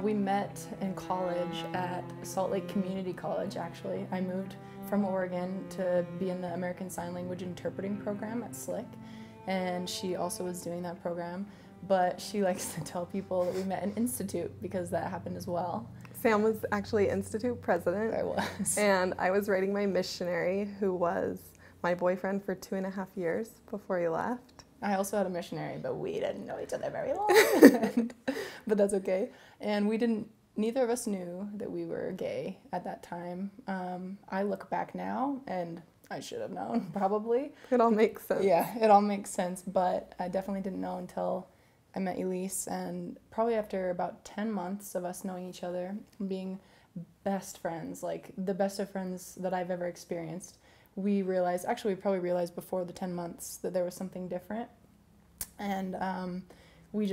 We met in college at Salt Lake Community College, actually. I moved from Oregon to be in the American Sign Language interpreting program at SLIC, and she also was doing that program. But she likes to tell people that we met in Institute because that happened as well. Sam was actually Institute president. I was. And I was writing my missionary, who was my boyfriend for 2.5 years before he left. I also had a missionary, but we didn't know each other very long. But that's okay. And neither of us knew that we were gay at that time. I look back now, and I should have known, probably. It all makes sense. Yeah, it all makes sense, but I definitely didn't know until I met Elise, and probably after about 10 months of us knowing each other, being best friends, like the best of friends that I've ever experienced, we probably realized before the 10 months that there was something different, and we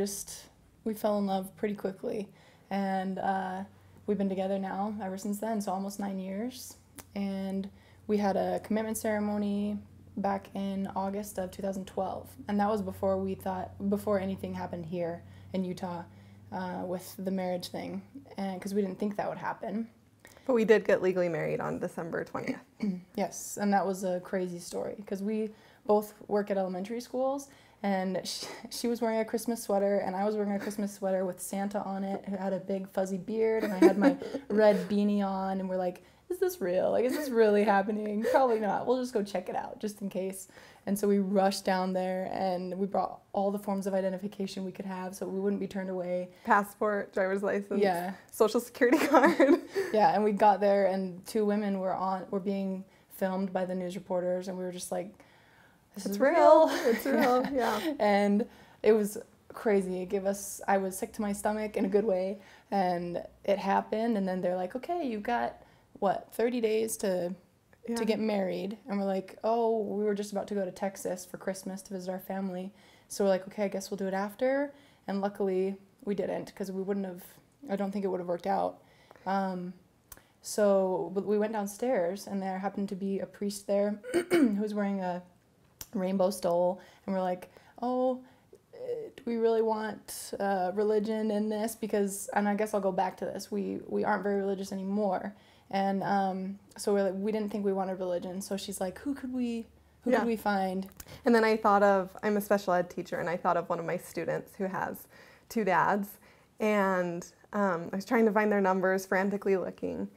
fell in love pretty quickly, and we've been together now ever since then, so almost 9 years, and we had a commitment ceremony back in August of 2012, and that was before anything happened here in Utah with the marriage thing, and because we didn't think that would happen. But we did get legally married on December 20th. Yes, and that was a crazy story because we both work at elementary schools, and she was wearing a Christmas sweater and I was wearing a Christmas sweater with Santa on it, who had a big fuzzy beard, and I had my red beanie on, and we're like, is this real? Like, is this really happening? Probably not. We'll just go check it out just in case. And so we rushed down there, and we brought all the forms of identification we could have so we wouldn't be turned away. Passport, driver's license, yeah, social security card. Yeah, and we got there, and two women were being filmed by the news reporters, and we were just like, this is real. It's real, yeah. And it was crazy. I was sick to my stomach in a good way, and it happened, and then they're like, okay, you got 30 days to get married, and we're like, oh, we were just about to go to Texas for Christmas to visit our family, so we're like, okay, I guess we'll do it after, and luckily we didn't, because I don't think it would have worked out. But we went downstairs, and there happened to be a priest there who was wearing a rainbow stole, and we're like, oh, do we really want religion in this? And I guess I'll go back to this, we aren't very religious anymore. And so we didn't think we wanted religion. So she's like, who could we find? And then I'm a special ed teacher, and I thought of one of my students who has 2 dads. And I was trying to find their numbers, frantically looking.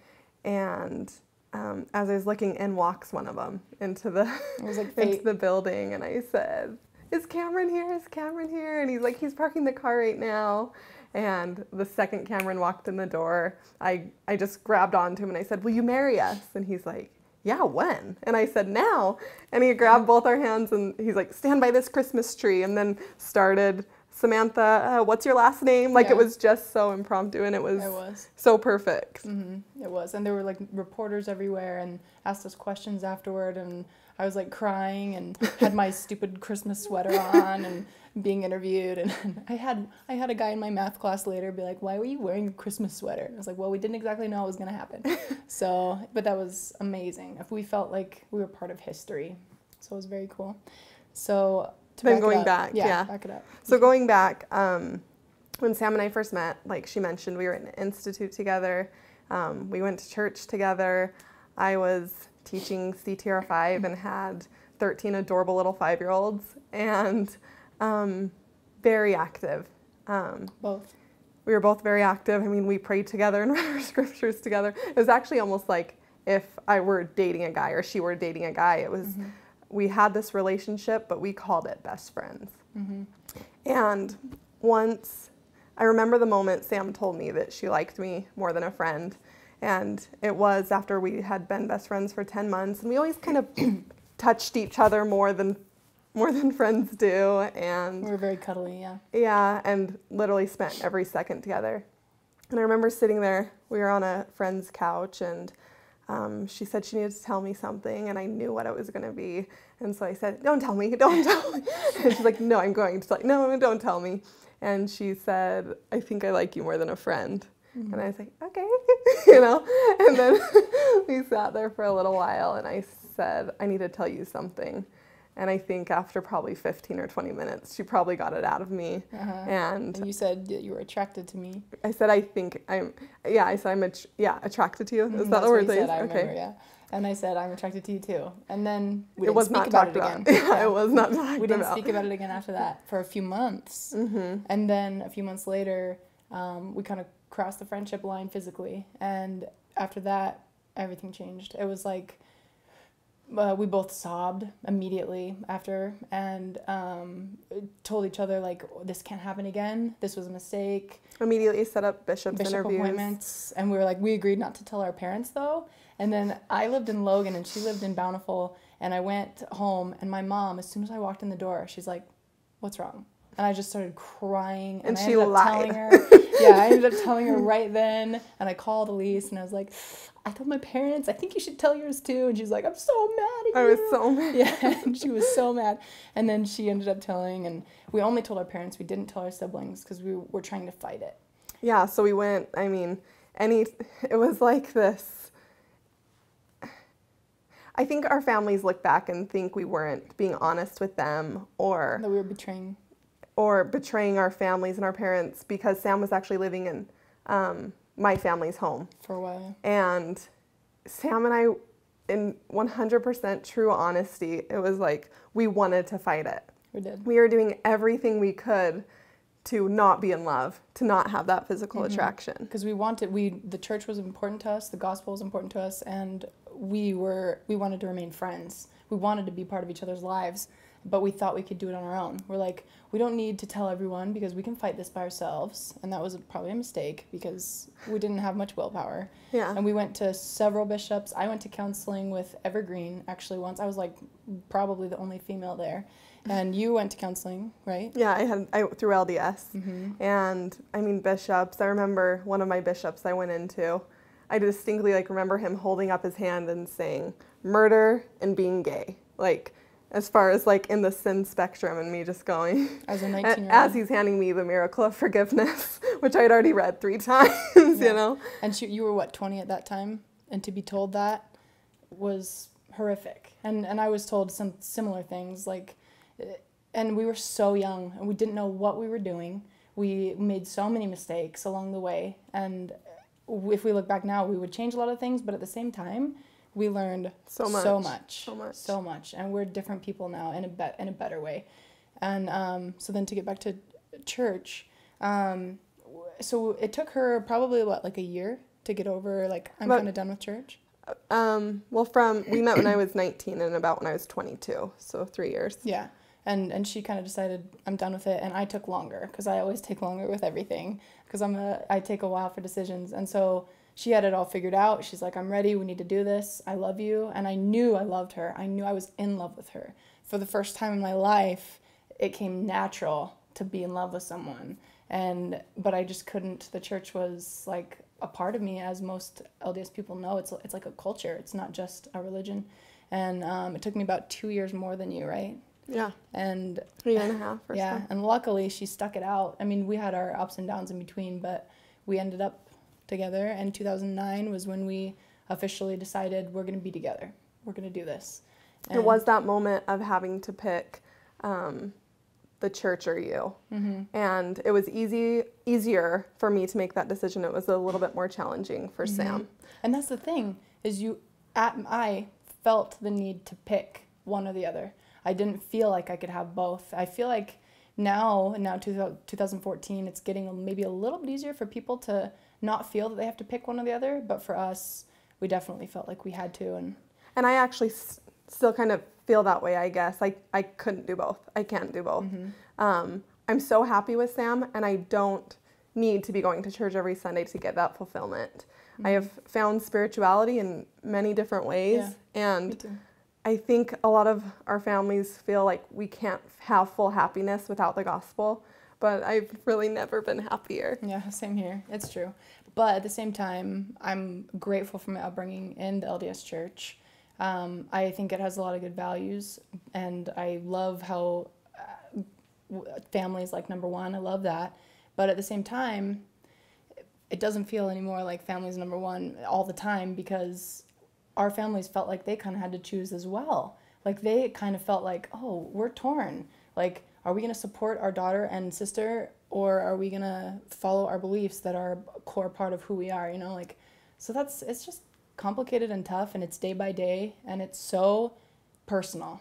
And as I was looking, in walks one of them into the building. And I said, is Cameron here? Is Cameron here? And he's like, he's parking the car right now. And the second Cameron walked in the door, I just grabbed onto him and I said, will you marry us? And he's like, yeah, when? And I said, now. And he grabbed both our hands and he's like, stand by this Christmas tree. And then started, Samantha, what's your last name? Like, It was just so impromptu, and it was so perfect. Mm-hmm. It was. And there were like reporters everywhere and asked us questions afterward, and I was like crying and had my stupid Christmas sweater on and being interviewed, and I had a guy in my math class later be like, why were you wearing a Christmas sweater? And I was like, well, we didn't exactly know it was going to happen. But that was amazing. We felt like we were part of history. So it was very cool. So then going back, back it up. So going back, when Sam and I first met, like she mentioned, we were in an institute together. We went to church together. I was teaching CTR5 and had 13 adorable little 5-year-olds, and very active. Both. We were both very active. I mean, we prayed together and read our scriptures together. It was actually almost like if I were dating a guy or she were dating a guy. It was, we had this relationship, but we called it best friends. Mm-hmm. And once, I remember the moment Sam told me that she liked me more than a friend. And it was after we had been best friends for 10 months. And we always kind of touched each other more than friends do, and we were very cuddly, yeah. Yeah, and literally spent every second together. And I remember sitting there, we were on a friend's couch, and she said she needed to tell me something, and I knew what it was going to be. And so I said, don't tell me. And she's like, no, I'm going to tell you. No, don't tell me. And she said, I think I like you more than a friend. Mm-hmm. And I was like, okay, and then we sat there for a little while, and I said, I need to tell you something. And I think after probably 15 or 20 minutes, she probably got it out of me. And you said that you were attracted to me. I said, I think I said attracted to you. Is that That's the word what you they said, I okay. remember, yeah. And I said, I'm attracted to you too. And then we It didn't was speak not about talked it about. again. Yeah, it was not talked about. We didn't speak about it again after that for a few months. And then a few months later, we kind of crossed the friendship line physically. And after that, everything changed. It was like we both sobbed immediately after and told each other, like, this can't happen again. This was a mistake. Immediately set up bishop interviews. Appointments. And we were like, we agreed not to tell our parents, though. And then I lived in Logan and she lived in Bountiful. And I went home and my mom, as soon as I walked in the door, she's like, what's wrong? And I just started crying. And I she ended up lied. telling her. Yeah, I ended up telling her right then. And I called Elise and I was like, I told my parents, I think you should tell yours too. And she's like, I'm so mad at you. I was so mad. Yeah, and she was so mad. And then she ended up telling, and we only told our parents. We didn't tell our siblings because we were trying to fight it. Yeah, so we went, it was like this. I think our families look back and think we weren't being honest with them or That we were betraying. Or betraying our families and our parents, because Sam was actually living in my family's home. For a while. And Sam and I, in 100% true honesty, it was like we wanted to fight it. We did. We were doing everything we could to not be in love, to not have that physical attraction. Because the church was important to us, the gospel was important to us, and we wanted to remain friends. We wanted to be part of each other's lives, but we thought we could do it on our own. We're like, we don't need to tell everyone because we can fight this by ourselves. And that was probably a mistake because we didn't have much willpower. Yeah. And we went to several bishops. I went to counseling with Evergreen actually once. I was like probably the only female there. And you went to counseling, right? Yeah, I through LDS. And bishops. I remember one of my bishops I went into. I distinctly remember him holding up his hand and saying, "Murder and being gay." As far as in the sin spectrum, and me just going as a 19-year-old. As he's handing me the miracle of forgiveness, which I'd already read 3 times, And you were what, 20 at that time? And to be told that was horrific. And I was told some similar things and we were so young and we didn't know what we were doing. We made so many mistakes along the way. And if we look back now, we would change a lot of things, but at the same time, we learned so much, and we're different people now in a better way. And so then to get back to church, so it took her probably a year to get over I'm kind of done with church. We met when I was 19 and about when I was 22, so 3 years. Yeah, and she kind of decided I'm done with it, and I took longer because I always take longer with everything because I take a while for decisions, and so. She had it all figured out. She's like, I'm ready. We need to do this. I love you. And I knew I loved her. I knew I was in love with her. For the first time in my life, it came natural to be in love with someone. But I just couldn't. The church was a part of me, as most LDS people know. It's like a culture. It's not just a religion. And it took me about 2 years more than you, right? Yeah. And 3.5 or so. Yeah. And luckily, she stuck it out. I mean, we had our ups and downs in between, but we ended up together, and 2009 was when we officially decided we're going to be together. We're going to do this. And it was that moment of having to pick the church or you. And it was easier for me to make that decision. It was a little bit more challenging for Sam. And that's the thing, is I felt the need to pick one or the other. I didn't feel like I could have both. I feel like now 2014, it's getting maybe a little bit easier for people to not feel that they have to pick one or the other, but for us, we definitely felt like we had to. And I actually still kind of feel that way, I guess. I couldn't do both. I can't do both. I'm so happy with Sam, and I don't need to be going to church every Sunday to get that fulfillment. I have found spirituality in many different ways, and I think a lot of our families feel like we can't have full happiness without the gospel. But I've really never been happier. Yeah, same here. It's true. But at the same time, I'm grateful for my upbringing in the LDS church. I think it has a lot of good values, and I love how families number one. I love that. But at the same time, it doesn't feel anymore like families number one all the time, because our families felt like they kind of had to choose as well. like they kind of felt like, oh, we're torn. Like, are we going to support our daughter and sister, or are we going to follow our beliefs that are a core part of who we are, you know? Like, so it's just complicated and tough, and it's day by day, and it's so personal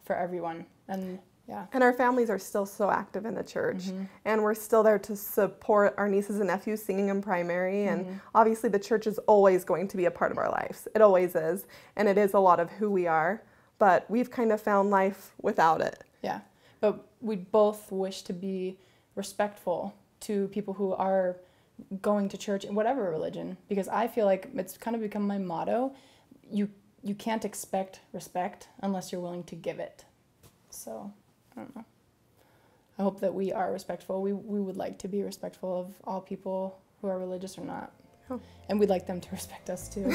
for everyone. And yeah. And our families are still so active in the church, and we're still there to support our nieces and nephews singing in primary. And obviously the church is always going to be a part of our lives. It always is. And it is a lot of who we are, but we've kind of found life without it. Yeah. But we both wish to be respectful to people who are going to church in whatever religion, because I feel like it's kind of become my motto. You can't expect respect unless you're willing to give it. So, I don't know. I hope that we are respectful. We would like to be respectful of all people who are religious or not. Oh. And we'd like them to respect us too.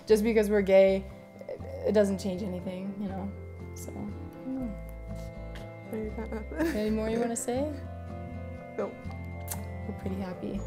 Just because we're gay, it doesn't change anything, you know. So, I don't know. Any more you want to say? No. We're pretty happy.